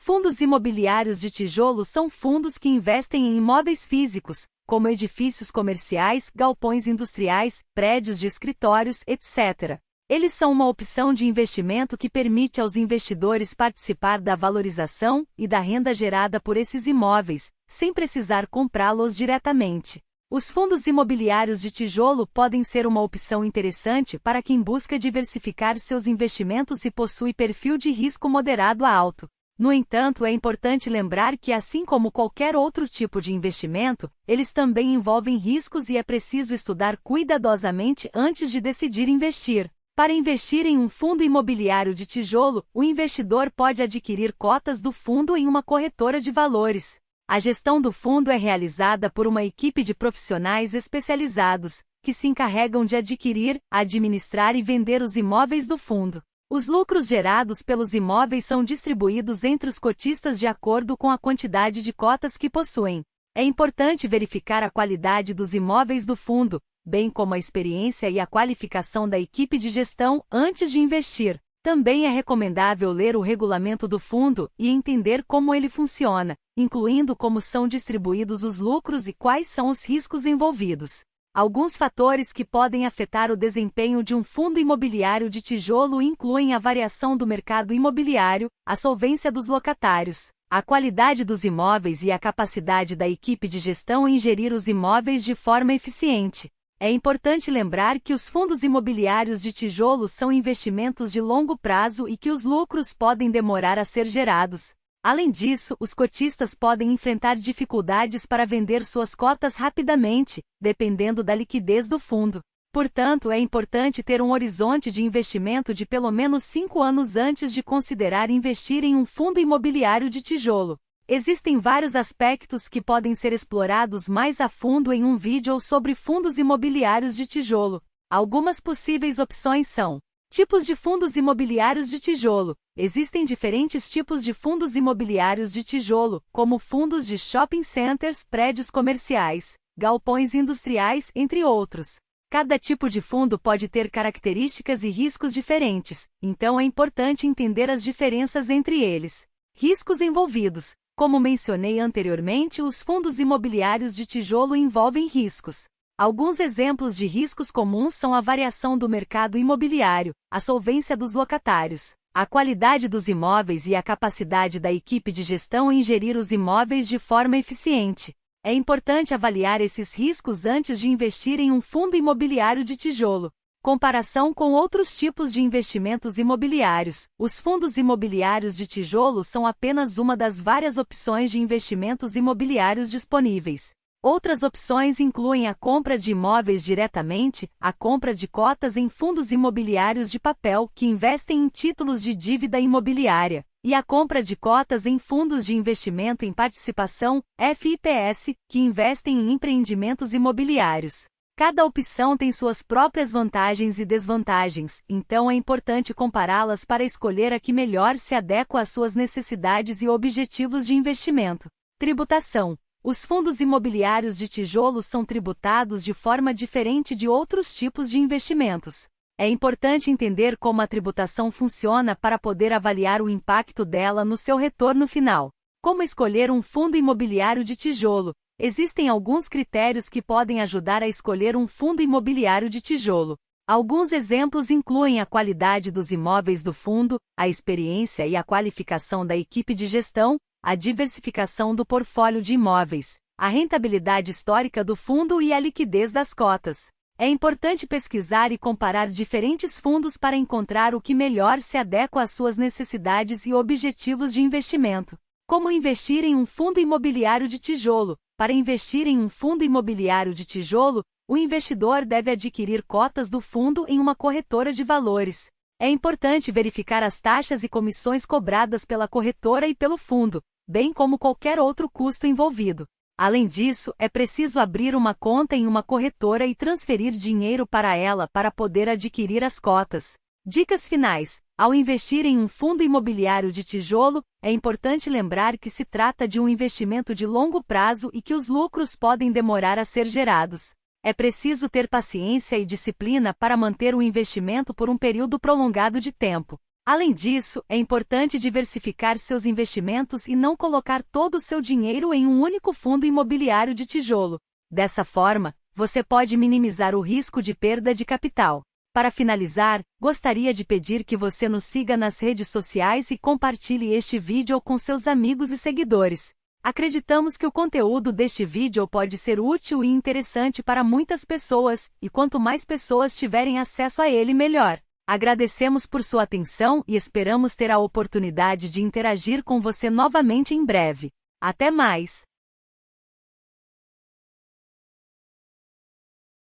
Fundos imobiliários de tijolo são fundos que investem em imóveis físicos, como edifícios comerciais, galpões industriais, prédios de escritórios, etc. Eles são uma opção de investimento que permite aos investidores participar da valorização e da renda gerada por esses imóveis, sem precisar comprá-los diretamente. Os fundos imobiliários de tijolo podem ser uma opção interessante para quem busca diversificar seus investimentos e possui perfil de risco moderado a alto. No entanto, é importante lembrar que, assim como qualquer outro tipo de investimento, eles também envolvem riscos e é preciso estudar cuidadosamente antes de decidir investir. Para investir em um fundo imobiliário de tijolo, o investidor pode adquirir cotas do fundo em uma corretora de valores. A gestão do fundo é realizada por uma equipe de profissionais especializados, que se encarregam de adquirir, administrar e vender os imóveis do fundo. Os lucros gerados pelos imóveis são distribuídos entre os cotistas de acordo com a quantidade de cotas que possuem. É importante verificar a qualidade dos imóveis do fundo, bem como a experiência e a qualificação da equipe de gestão antes de investir. Também é recomendável ler o regulamento do fundo e entender como ele funciona, incluindo como são distribuídos os lucros e quais são os riscos envolvidos. Alguns fatores que podem afetar o desempenho de um fundo imobiliário de tijolo incluem a variação do mercado imobiliário, a solvência dos locatários, a qualidade dos imóveis e a capacidade da equipe de gestão em gerir os imóveis de forma eficiente. É importante lembrar que os fundos imobiliários de tijolo são investimentos de longo prazo e que os lucros podem demorar a ser gerados. Além disso, os cotistas podem enfrentar dificuldades para vender suas cotas rapidamente, dependendo da liquidez do fundo. Portanto, é importante ter um horizonte de investimento de pelo menos 5 anos antes de considerar investir em um fundo imobiliário de tijolo. Existem vários aspectos que podem ser explorados mais a fundo em um vídeo sobre fundos imobiliários de tijolo. Algumas possíveis opções são: tipos de fundos imobiliários de tijolo. Existem diferentes tipos de fundos imobiliários de tijolo, como fundos de shopping centers, prédios comerciais, galpões industriais, entre outros. Cada tipo de fundo pode ter características e riscos diferentes, então é importante entender as diferenças entre eles. Riscos envolvidos. Como mencionei anteriormente, os fundos imobiliários de tijolo envolvem riscos. Alguns exemplos de riscos comuns são a variação do mercado imobiliário, a solvência dos locatários, a qualidade dos imóveis e a capacidade da equipe de gestão em gerir os imóveis de forma eficiente. É importante avaliar esses riscos antes de investir em um fundo imobiliário de tijolo. Comparação com outros tipos de investimentos imobiliários. Os fundos imobiliários de tijolo são apenas uma das várias opções de investimentos imobiliários disponíveis. Outras opções incluem a compra de imóveis diretamente, a compra de cotas em fundos imobiliários de papel que investem em títulos de dívida imobiliária, e a compra de cotas em fundos de investimento em participação, FIPS, que investem em empreendimentos imobiliários. Cada opção tem suas próprias vantagens e desvantagens, então é importante compará-las para escolher a que melhor se adequa às suas necessidades e objetivos de investimento. Tributação. Os fundos imobiliários de tijolo são tributados de forma diferente de outros tipos de investimentos. É importante entender como a tributação funciona para poder avaliar o impacto dela no seu retorno final. Como escolher um fundo imobiliário de tijolo? Existem alguns critérios que podem ajudar a escolher um fundo imobiliário de tijolo. Alguns exemplos incluem a qualidade dos imóveis do fundo, a experiência e a qualificação da equipe de gestão, a diversificação do portfólio de imóveis, a rentabilidade histórica do fundo e a liquidez das cotas. É importante pesquisar e comparar diferentes fundos para encontrar o que melhor se adequa às suas necessidades e objetivos de investimento. Como investir em um fundo imobiliário de tijolo? Para investir em um fundo imobiliário de tijolo, o investidor deve adquirir cotas do fundo em uma corretora de valores. É importante verificar as taxas e comissões cobradas pela corretora e pelo fundo, bem como qualquer outro custo envolvido. Além disso, é preciso abrir uma conta em uma corretora e transferir dinheiro para ela para poder adquirir as cotas. Dicas finais. Ao investir em um fundo imobiliário de tijolo, é importante lembrar que se trata de um investimento de longo prazo e que os lucros podem demorar a ser gerados. É preciso ter paciência e disciplina para manter o investimento por um período prolongado de tempo. Além disso, é importante diversificar seus investimentos e não colocar todo o seu dinheiro em um único fundo imobiliário de tijolo. Dessa forma, você pode minimizar o risco de perda de capital. Para finalizar, gostaria de pedir que você nos siga nas redes sociais e compartilhe este vídeo com seus amigos e seguidores. Acreditamos que o conteúdo deste vídeo pode ser útil e interessante para muitas pessoas, e quanto mais pessoas tiverem acesso a ele, melhor. Agradecemos por sua atenção e esperamos ter a oportunidade de interagir com você novamente em breve. Até mais!